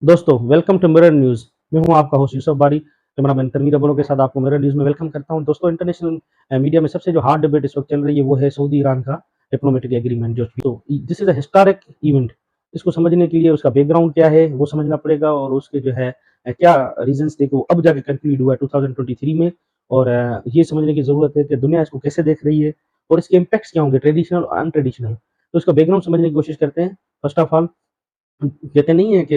दोस्तों welcome to mirror news. मैं हूं आपका होस्ट यूसुफ बारी। कैमरामैन तनवीर अब्बरों के साथ आपको मिरर न्यूज़ में वेलकम करता हूं। दोस्तों इंटरनेशनल मीडिया में सबसे जो हॉट डिबेट इस वक्त चल रही है वो है सऊदी ईरान का डिप्लोमेटिक एग्रीमेंट। जो तो this is a historic event. इसको समझने के लिए उसका बैकग्राउंड क्या है वो समझना पड़ेगा और उसके जो है क्या रीजंस थे कि वो अब जाके कंक्लूड हुआ है 2023 में। और ये समझने की जरूरत है कि दुनिया इसको कैसे देख रही है और इसके इम्पैक्ट्स क्या होंगे, ट्रेडिशनल और अनट्रेडिशनल। तो इसका बैकग्राउंड समझने की कोशिश करते हैं। फर्स्ट ऑफ ऑल कहते नहीं है कि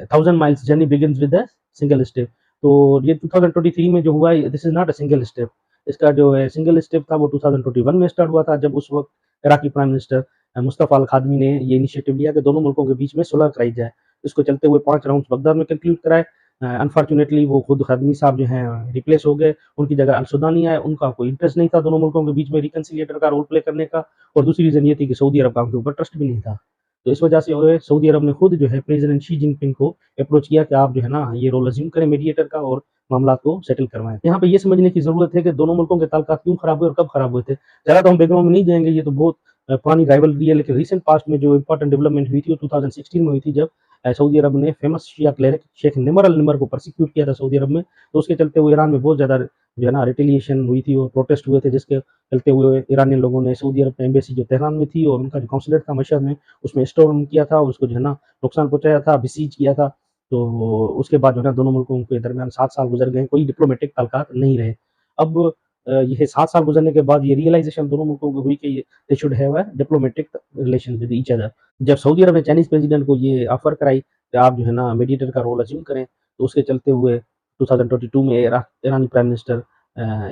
1000 miles journey begins with a single step. तो ये 2023 में जो हुआ है this is not a single step. इसका जो है सिंगल स्टेप था वो 2021 में स्टार्ट हुआ था, जब उस वक्त इराकी प्राइम मिनिस्टर मुस्तफ़ा अल खादमी ने ये इनिशिएटिव लिया कि दोनों मुल्कों के बीच में सुलह कराई जाए। इसको चलते हुए 5 राउंड्स बगदाद में कंक्लूड कराए। अनफॉर्चुनेटली वो खुद खादमी साहब जो हैं रिप्लेस हो गए, उनकी जगह अल सुदानी आए। उनका कोई इंटरेस्ट नहीं था दोनों मुल्कों के बीच में रिकंसिलिएटर का रोल प्ले करने का, और दूसरी रीज़न ये थी कि सऊदी अरब का उनके ऊपर ट्रस्ट भी नहीं था। तो इस वजह से और सऊदी अरब ने खुद जो है प्रेसिडेंट शी जिनपिंग को अप्रोच किया कि आप जो है ना ये रोल अज्यूम करें मीडिएटर का और मामला को सेटल करवाएं। यहाँ पे ये समझने की जरूरत है कि दोनों मुल्कों के ताल्लुकात क्यों खराब हुए और कब खराब हुए थे। ज़्यादा तो हम बैकग्राउंड में नहीं जाएंगे, ये तो बहुत पुरानी राइवलरी है। लेकिन रिसेंट पास्ट में जो इंपॉर्टेंट डेवलपमेंट हुई थी वो 2016 में हुई थी, जब सऊदी अरब ने फेमस शिया क्लेरिक शेख निमर अल निमर को प्रोसिक्यूट किया था सऊदी अरब में। तो उसके चलते हुए ईरान में बहुत ज़्यादा जो है ना रिटेलिएशन हुई थी और प्रोटेस्ट हुए थे, जिसके चलते हुए ईरानी लोगों ने सऊदी अरब एम्बेसी जो तेहरान में थी और उनका जो कौंसलेट था मशहद में, उसमें स्टॉर्म किया था, उसको जो है ना नुकसान पहुँचाया था, बिसीज किया था। तो उसके बाद जो है ना दोनों मुल्कों के दरमियान 7 साल गुज़र गए, कोई डिप्लोमेटिक ताल्लुकात नहीं रहे। अब ये 7 साल गुज़रने के बाद ये रियलाइज़ेशन दोनों मुल्कों को हुई कि they should have a diplomatic relation with each other. जब सऊदी अरब ने चाइनीज़ प्रेसिडेंट को ये ऑफ़र कराई कि आप जो है ना मीडिएटर का रोल अज़्यूम करें, तो उसके चलते हुए 2022 में ईरानी प्राइम मिनिस्टर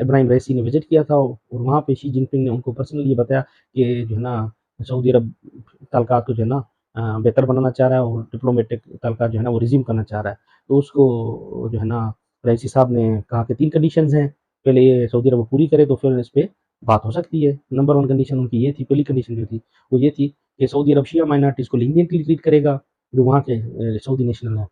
इब्राहिम रईसी ने विज़िट किया था और वहाँ पे शी जिनपिंग ने उनको पर्सनली ये बताया कि जो है ना सऊदी अरब ताल्लुकात को जो है ना बेहतर बनाना चाह रहा है और डिप्लोमेटिक ताल्लुकात जो है ना वो रिज़्यूम करना चाह रहा है। तो उसको जो है ना रईसी साहब ने कहा कि 3 कंडीशंस हैं, पहले ये सऊदी अरब पूरी करे तो फिर इस पे बात हो सकती है। नंबर 1 कंडीशन उनकी ये थी, पहली कंडीशन जो थी वो ये थी कि सऊदी अरब शिया माइनॉरिटीज़ को लीनिएंटली ट्रीट करेगा, जो वहाँ के सऊदी नेशनल हैं।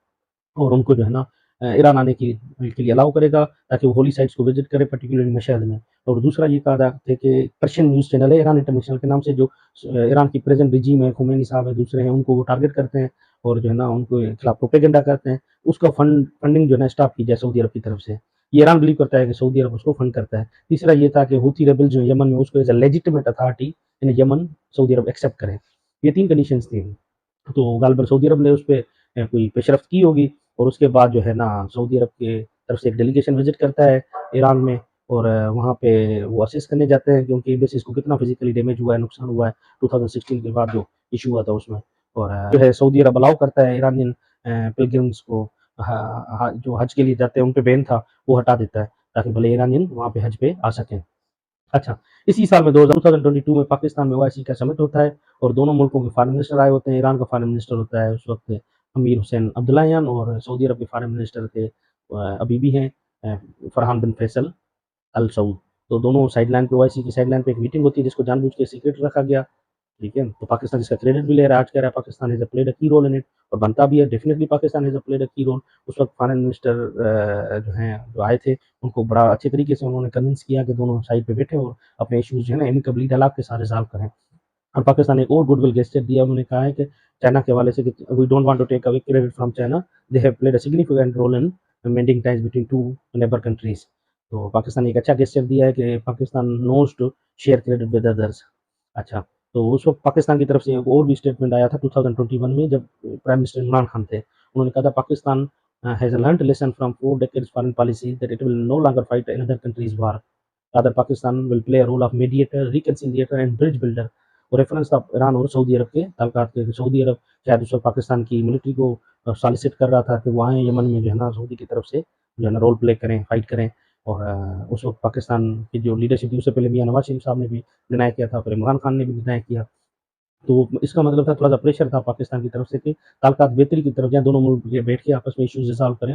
और उनको जो है ना ईरान आने के लिए अलाउ करेगा, ताकि वो होली साइट्स को विज़िट करें, पर्टिकुलरली मशहद में। और दूसरा ये कहा था कि पर्शियन न्यूज़ चैनल है ईरान इंटरनेशनल के नाम से, जो ईरान की प्रेज़ेंट रिजीम है, खुमैनी साहब है, दूसरे हैं, उनको वो टारगेट करते हैं और जो है ना उनके खिलाफ प्रोपेगेंडा करते हैं। उसका फंडिंग जो है ना स्टॉप की जाए सऊदी अरब की तरफ से। ये ईरान बिलीव करता है कि सऊदी अरब उसको फंड करता है। तीसरा ये था कि हूथी रेबल्स जो यमन में, उसको as a legitimate authority in Yemen Saudi Arab accept करे। ये 3 कंडीशंस थी। तो गालबन सऊदी अरब ने उसपे कोई पेशरफ्त की होगी और उसके बाद जो है ना सऊदी अरब के तरफ से एक डेलीगेशन विज़िट करता है ईरान में। और वहाँ पे वो असेस करने जाते हैं कि उनकी एम्बेसीज़ को कितना फिज़िकली डैमेज हुआ है, नुकसान हुआ है 2016 के बाद जो इश्यू हुआ था उसमें। और जो है सऊदी अरब अलाउ करता है ईरानियन पिलग्रिम्स को, जो हज के लिए जाते हैं उन पे बैन था वो हटा देता है, ताकि भले ईरानियन वहाँ पे हज पे आ सकें। अच्छा, इसी साल में 2022 में पाकिस्तान में ओआईसी का समिट होता है और दोनों मुल्कों के फॉरेन मिनिस्टर आए होते हैं। ईरान का फॉरेन मिनिस्टर होता है उस वक़्त अमीर हुसैन अब्दुल्लाहियान, और सऊदी अरब के फॉरेन मिनिस्टर थे अभी भी हैं फरहान बिन फैसल अल सऊद। तो दोनों साइडलाइन पे, ओआईसी की साइडलाइन पे एक मीटिंग होती है जिसको जानबूझ के सीक्रेट रखा गया। ठीक है? तो पाकिस्तान इसका क्रेडिट भी ले रहा है, आज कह रहा है पाकिस्तान हैज़ प्लेड अ की रोल इन इट, और बनता भी है, definitely Pakistan has played a की रोल। उस वक़्त फॉरेन मिनिस्टर जो हैं, जो आए थे, उनको बड़ा अच्छे तरीके से उन्होंने कन्विंस किया कि दोनों साइड पे बैठे और अपने इश्यूज़ जो है ना एमिकेबली डायलॉग के साथ रिज़ॉल्व करें। और पाकिस्तान ने एक और गुडविल गेस्चर दिया, उन्होंने कहा है कि चाइना के हवाले से कि we don't want to take away credit from China, they have played a significant role in maintaining ties between 2 neighbour countries. तो पाकिस्तान ने एक अच्छा गेस्चर दिया है कि Pakistan knows to share credit with others. अच्छा, तो उस वक़्त पाकिस्तान की तरफ से एक और भी स्टेटमेंट आया था 2021 में, जब प्राइम मिनिस्टर इमरान खान थे। उन्होंने कहा था Pakistan has learned lesson from 4 decades foreign policy that it will no longer fight another countries war. Rather Pakistan will play a role of mediator, reconciliator and bridge builder. और रेफरेंस था ईरान और Saudi Arab के ताल्लुकात के। Saudi अरब शायद उस वक़्त पाकिस्तान की मिलिट्री को सॉलिसिट कर रहा था कि वो आएँ यमन में, जो है ना सऊदी की तरफ से जो है ना रोल प्ले करें, फाइट करें। और उस वक़्त पाकिस्तान की जो लीडरशिप थी, उससे पहले मियाँ नवाज़ शरीफ साहब ने भी डिनाई किया था, फिर इमरान खान ने भी डिनाई किया। तो इसका मतलब था थोड़ा-सा प्रेशर था पाकिस्तान की तरफ से कि ताल्लुकात बेहतरी की तरफ जाएँ, दोनों मुल्क ये बैठ के आपस में इश्यूज़ रिज़ॉल्व करें।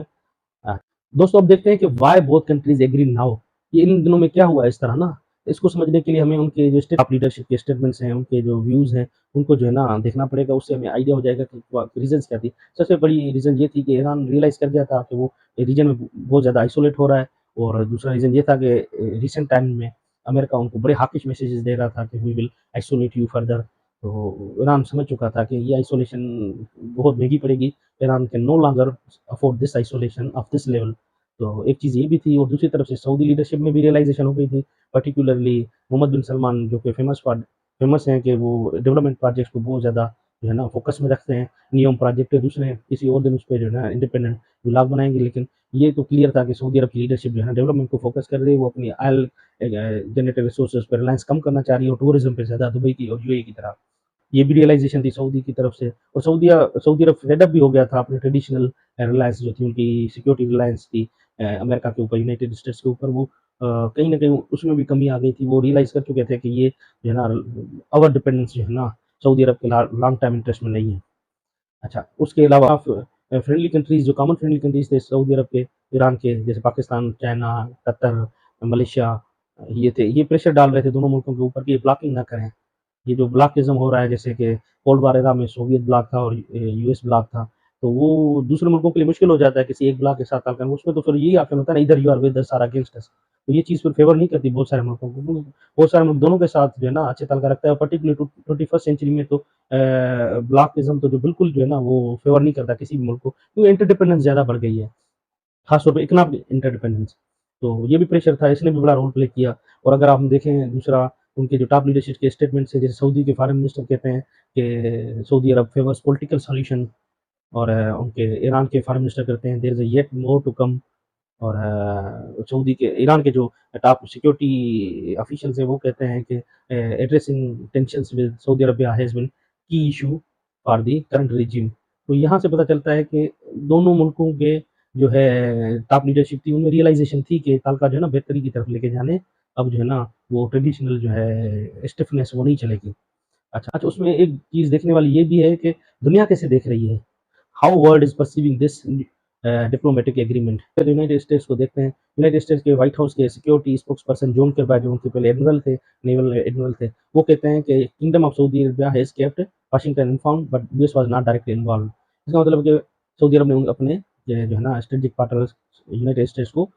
अ, दोस्तों अब देखते हैं कि why both countries agree now. ये इन दिनों में क्या हुआ है इस तरह ना? इसको समझने के लिए हमें उनके जो स्टेट ऑफ लीडरशिप के स्टेटमेंट्स हैं, उनके जो व्यूज़ हैं, उनको जो है ना देखना पड़ेगा। उससे हमें आइडिया हो जाएगा कि व रीज़न्स क्या थी। सबसे बड़ी रीज़न ये थी कि ईरान रियलाइज़ कर गया था कि वो रीजन में बहुत ज़्यादा आइसोलेट हो रहा है। और दूसरा रीज़न ये था कि रिसेंट टाइम में अमेरिका उनको बड़े हॉकिश मैसेजेस दे रहा था कि we will isolate you further. तो ईरान समझ चुका था कि ये आइसोलेशन बहुत महँगी पड़ेगी, Iran can no longer afford this isolation of this level. तो एक चीज़ ये भी थी और दूसरी तरफ से सऊदी लीडरशिप में भी रियलाइज़ेशन हो गई थी, पर्टिकुलरली मोहम्मद बिन सलमान जो कि फ़ेमस हैं कि वो डेवलपमेंट प्रोजेक्ट्स को बहुत ज़्यादा जो है ना फ़ोकस में रखते हैं। नियम प्रोजेक्ट दूसरे किसी और दिन उस पे जो है ना इंडिपेंडेंट व्लॉग बनाएँगे, लेकिन ये तो क्लियर था कि सऊदी अरब की लीडरशिप जो है ना डेवलपमेंट को फ़ोकस कर रही है, वो अपनी ऑयल जनरेटेड रिसोर्सेज़ पे रिलायंस कम करना चाह रही है और टूरिज़्म पे ज़्यादा दुबई की और यूएई की तरह। ये भी रियलाइज़ेशन थी सऊदी की तरफ से और सऊदी अरब फेड अप भी हो गया था अपने ट्रेडिशनल रिलायंस जो थी उनकी सिक्योरिटी रिलायंस थी अमेरिका के ऊपर, यूनाइटेड स्टेट्स के ऊपर वो कहीं न कहीं उसमें भी कमी आ गई थी। वो रियलाइज़ कर चुके थे कि ये जो है ना ओवर डिपेंडेंस जो है ना सऊदी अरब के लॉन्ग टर्म इंटरेस्ट में नहीं है। अच्छा, उसके अलावा आप फ्रेंडली कंट्रीज़ जो कॉमन फ्रेंडली कंट्रीज़ थे सऊदी अरब के, ईरान के, जैसे पाकिस्तान, चाइना, कतर, मलेशिया, ये थे। ये प्रेशर डाल रहे थे दोनों मुल्कों के ऊपर कि ये ब्लॉकिंग ना करें। ये जो ब्लॉकिज़्म हो रहा है जैसे कि कोल्ड वॉर एरा में सोवियत ब्लॉक था और यूएस ब्लॉक था, तो वो दूसरे मुल्कों के लिए मुश्किल हो जाता है किसी एक ब्लॉक के साथ तालमेल उसमें तो फिर यही ऑप्शन होता है ना इधर यू आर विद अस और अगेंस्ट अस। तो ये चीज़ फिर फ़ेवर नहीं करती बहुत सारे मुल्कों को। बहुत सारे मुल्क दोनों के साथ जो है ना अच्छे ताल्लुक रखता है और पर्टिकुलरली 21st सेंचुरी में तो ब्लॉकिज़्म तो जो बिल्कुल जो है ना वो फ़ेवर नहीं करता किसी भी मुल्क को, क्योंकि इंटरडिपेंडेंस ज़्यादा बढ़ गई है। खास तौर पे इकोनॉमिक इंटरडिपेंडेंस। तो ये भी प्रेशर था, इसने भी बड़ा रोल प्ले किया और अगर हम देखें दूसरा उनके जो टॉप लीडरशिप के स्टेटमेंट्स हैं, जैसे सऊदी के फॉरेन मिनिस्टर कहते हैं कि Saudi Arab favours political solution और उनके ईरान के फॉरेन मिनिस्टर कहते हैं there is yet more to come और सऊदी के ईरान के जो टॉप सिक्योरिटी ऑफिशियल्स हैं वो कहते हैं कि addressing tensions with Saudi Arabia has been key issue for the current regime. तो यहाँ से पता चलता है कि दोनों मुल्कों के जो है टॉप लीडरशिप थी उनमें रियलाइज़ेशन थी कि ताल्लुकात जो है ना बेहतरी की तरफ लेके जाने, अब जो है ना वो ट्रेडिशनल जो है स्टिफनेस वो नहीं चलेगी। अच्छा उसमें एक चीज़ देखने वाली ये भी है कि दुनिया कैसे देख रही है? How world is perceiving this diplomatic agreement. फिर यूनाइटेड स्टेट्स को देखते हैं, यूनाइटेड स्टेट्स के व्हाइट हाउस के सिक्योरिटी स्पोक्सपर्सन जॉन किर्बी जो उनके पहले एडमिरल थे, नेवल एडमिरल थे, वो कहते हैं कि kingdom of Saudi Arabia has kept Washington informed but US was not directly involved. इसका मतलब है कि सऊदी अरब ने अपने जो है ना स्ट्रेटेजिक पार्टनर्स यूनाइटेड स्टेट्स को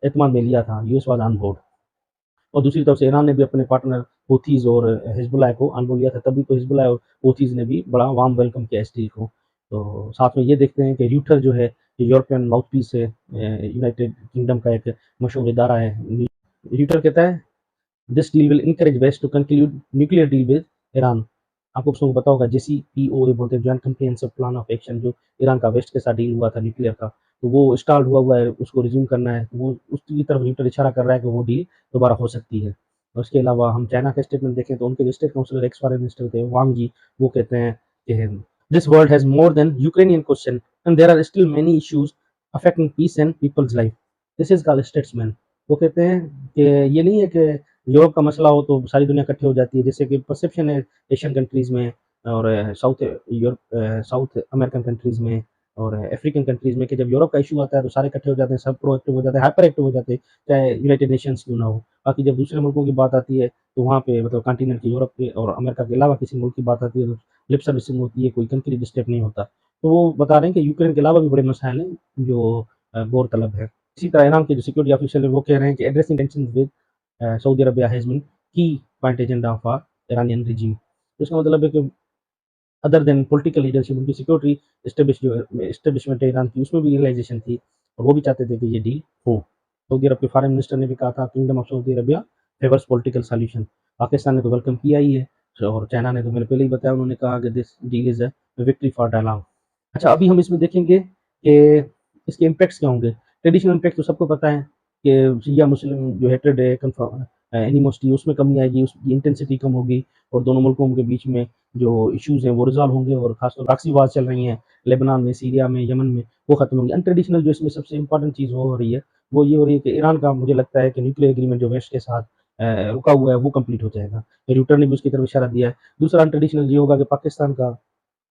एतमाद में लिया था, यूएस वाज़ ऑन बोर्ड। और दूसरी तरफ से ईरान ने भी अपने पार्टनर हूथीज़ और हिज़्बुल्लाह को ऑन बोर्ड लिया था, तभी तो हिज़्बुल्लाह और हूथीज़ ने भी बड़ा वार्म वेलकम किया इस डील को। तो साथ में ये देखते हैं कि र्यूटर जो है, ये यूरोपियन माउथपीस है, यूनाइटेड किंगडम का एक मशहूर इदारा है। र्यूटर कहता है this deal will encourage West to conclude nuclear deal with Iran. आपको सबको पता होगा जेसीपीओए बोलते हैं, joint comprehensive plan of action, जो ईरान का वेस्ट के साथ डील हुआ था न्यूक्लियर का, तो वो स्टार्ट हुआ है, उसको रिज्यूम करना है, तो वो उसकी तरफ र्यूटर इशारा कर रहा है कि वो डील दोबारा हो सकती है। और उसके अलावा हम चाइना का स्टेटमेंट देखें तो उनके जो state councillor ex foreign minister थे वांग जी, वो कहते हैं कि this world has more than Ukrainian question and there are still many issues affecting peace and people's life. This is called statesman. वो कहते हैं कि ये नहीं है कि यूरोप का मसला हो तो सारी दुनिया इकट्ठी हो जाती है, जैसे कि परसेप्शन है एशियन कंट्रीज़ में और साउथ अमेरिकन कंट्रीज़ में और अफ्रीकन कंट्रीज़ में कि जब यूरोप का इश्यू आता है तो सारे इकट्ठे हो जाते हैं, सब प्रोएक्टिव हो जाते हैं, हाइपर एक्टिव हो जाते हैं, चाहे यूनाइटेड नेशंस क्यों ना हो। बाकी जब दूसरे मुल्कों की बात आती है तो वहाँ पे मतलब कॉन्टिनेंट के यूरोप के और अमेरिका के अलावा किसी मुल्क की बात आती है तो लिप सर्विसिंग होती है, कोई कंक्रीट स्टेप नहीं होता। तो वो बता रहे हैं कि यूक्रेन के अलावा भी बड़े मसाइल हैं जो गौरतलब है। इसी तरह ईरान के जो सिक्योरिटी ऑफिशियल है वो कह रहे हैं कि addressing tension with Saudi Arabia has been key point agenda of Iranian regime. तो इसका मतलब है कि अदर देन पॉलिटिकल लीडरशिप उनकी सिक्योरिटी एस्टेब्लिशमेंट है ईरान की, उसमें भी रियलाइजेशन थी और वो भी चाहते थे कि ये डील हो। सऊदी अरब के फॉरेन मिनिस्टर ने भी कहा था kingdom of Saudi Arabia favours political solution. Pakistan ने तो वेलकम किया ही है और चाइना ने तो मैंने पहले ही बताया, उन्होंने कहा कि this deal is a victory for dialogue. अच्छा अभी हम इसमें देखेंगे कि इसके इम्पैक्ट्स क्या होंगे। ट्रेडिशनल इम्पैक्ट तो सबको पता है कि शिया मुस्लिम जो हेट्रेड है कन्फर्म एनिमोसिटी उसमें कमी आएगी, उसकी इंटेंसिटी कम होगी और दोनों मुल्कों के बीच में जो इश्यूज़ हैं वो रिज़ॉल्व होंगे और ख़ासतौर प्रॉक्सी वार्स चल रही हैं लेबनान में, सीरिया में, यमन में, वो ख़त्म होंगी। अनट्रेडिशनल जो इसमें सबसे इम्पोर्टेंट चीज़ वो हो रही है, वो ये हो रही है कि ईरान का मुझे लगता है कि न्यूक्लियर एग्रीमेंट जो वेस्ट के साथ रुका हुआ है वो कंप्लीट हो जाएगा। र्यूटर ने भी उसकी तरफ इशारा दिया है। दूसरा अनट्रेडिशनल ये होगा कि पाकिस्तान का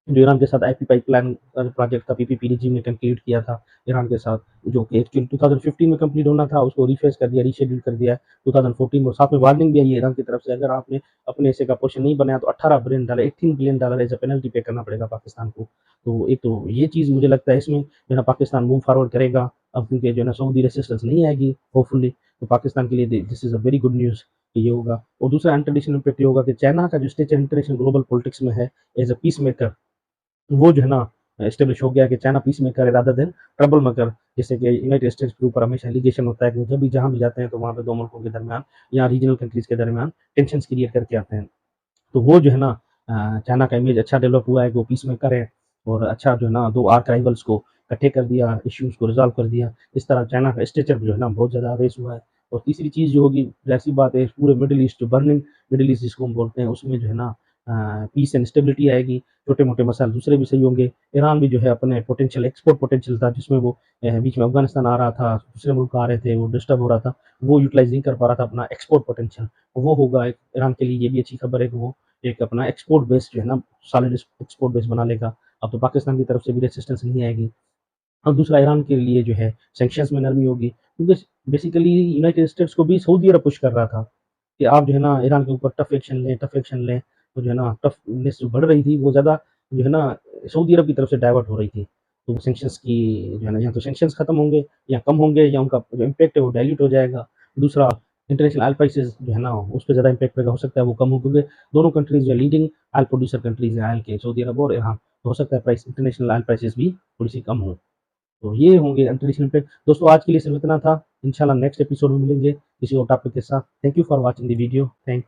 जो ईरान के साथ आईपी पाइपलाइन प्रोजेक्ट था, पीपीपी रिजीम ने कंप्लीट किया था ईरान के साथ, जो कि एक्चुअली 2015 में कंप्लीट होना था, उसको रीफेज़ कर दिया, रीशेड्यूल कर दिया 2014 में। साथ में वार्निंग भी आई है ईरान की तरफ से, अगर आपने अपने हिस्से का पोर्शन नहीं बनाया तो $18 बिलियन एज़ अ पेनल्टी पे करना पड़ेगा पाकिस्तान को। तो एक तो ये चीज़ मुझे लगता है इसमें जो है ना पाकिस्तान मूव फॉरवर्ड करेगा, अब क्योंकि जो है ना सऊदी रेजिस्टेंस नहीं आएगी होपफुली, तो पाकिस्तान के लिए this is a very good news कि ये होगा। और दूसरा अनट्रेडिशनल इम्पैक्ट ये होगा कि चाइना का जो स्टेचर इंटरनेशनल ग्लोबल पॉलिटिक्स में है एज अ पीस मेकर, वो जो है ना एस्टेब्लिश हो गया कि चाइना पीस मेकर है रादर देन ट्रबल मेकर। जैसे कि यूनाइटेड स्टेट्स के ऊपर हमेशा एलिगेशन होता है कि वो जब भी जहाँ भी जाते हैं तो वहाँ पे दो मुल्कों के दरमियान या रीजनल कंट्रीज के दरमियान टेंशन क्रिएट करके आते हैं। तो वो जो है ना चाइना का इमेज अच्छा डेवलप हुआ है कि वो पीस मेकर है और अच्छा जो है ना दो आर्क राइवल्स को इकट्ठे कर दिया, इश्यूज़ को रिज़ॉल्व कर दिया। इस तरह चाइना का स्टेचर जो है ना बहुत ज़्यादा रेज़ हुआ है। और तीसरी चीज़ जो होगी, ज़ाहिर-सी बात है, पूरे मिडल ईस्ट जो बर्निंग मिडल ईस्ट जिसको हम बोलते हैं, उसमें जो है ना पीस एंड स्टेबिलिटी आएगी। छोटे-मोटे मसाइल दूसरे भी सही होंगे। ईरान भी जो है अपने पोटेंशियल एक्सपोर्ट पोटेंशियल था जिसमें वो बीच में अफ़गानिस्तान आ रहा था, दूसरे मुल्क आ रहे थे, वो डिस्टर्ब हो रहा था, वो यूटिलाइज़ नहीं कर पा रहा था अपना एक्सपोर्ट पोटेंशियल, वो होगा। एक ईरान के लिए ये भी अच्छी खबर है कि वो एक अपना एक्सपोर्ट बेस जो है ना सॉलिड एक्सपोर्ट बेस बना लेगा। अब तो पाकिस्तान की तरफ से भी रेजिस्टेंस नहीं आएगी। और दूसरा ईरान के लिए जो है सैंक्शंस में नरमी होगी, क्योंकि बेसिकली यूनाइटेड स्टेट्स को भी सऊदी अरब पुश कर रहा था कि आप जो है ना ईरान के ऊपर टफ एक्शन लें। तो जो है ना टफनेस जो बढ़ रही थी वो ज़्यादा जो है ना सऊदी अरब की तरफ से डाइवर्ट हो रही थी। तो सैंक्शंस की जो है ना या तो सैंक्शंस खत्म होंगे या कम होंगे या उनका जो इम्पैक्ट है वो डाइल्यूट हो जाएगा। दूसरा इंटरनेशनल ऑयल प्राइसेस जो है ना उस पे ज़्यादा इम्पैक्ट पड़ेगा, हो सकता है वो कम हो, क्योंकि दोनों कंट्रीज़ जो लीडिंग ऑयल प्रोड्यूसर कंट्रीज़ हैं ऑयल के, सऊदी अरब और ईरान। तो हो सकता है प्राइस इंटरनेशनल ऑयल प्राइसेस भी थोड़ी-सी कम हों। तो ये होंगे अनट्रेडिशनल पे। दोस्तों आज के लिए सिर्फ इतना था। इंशाल्लाह नेक्स्ट एपिसोड में मिलेंगे किसी और टॉपिक के साथ। Thank you for watching the video. Thank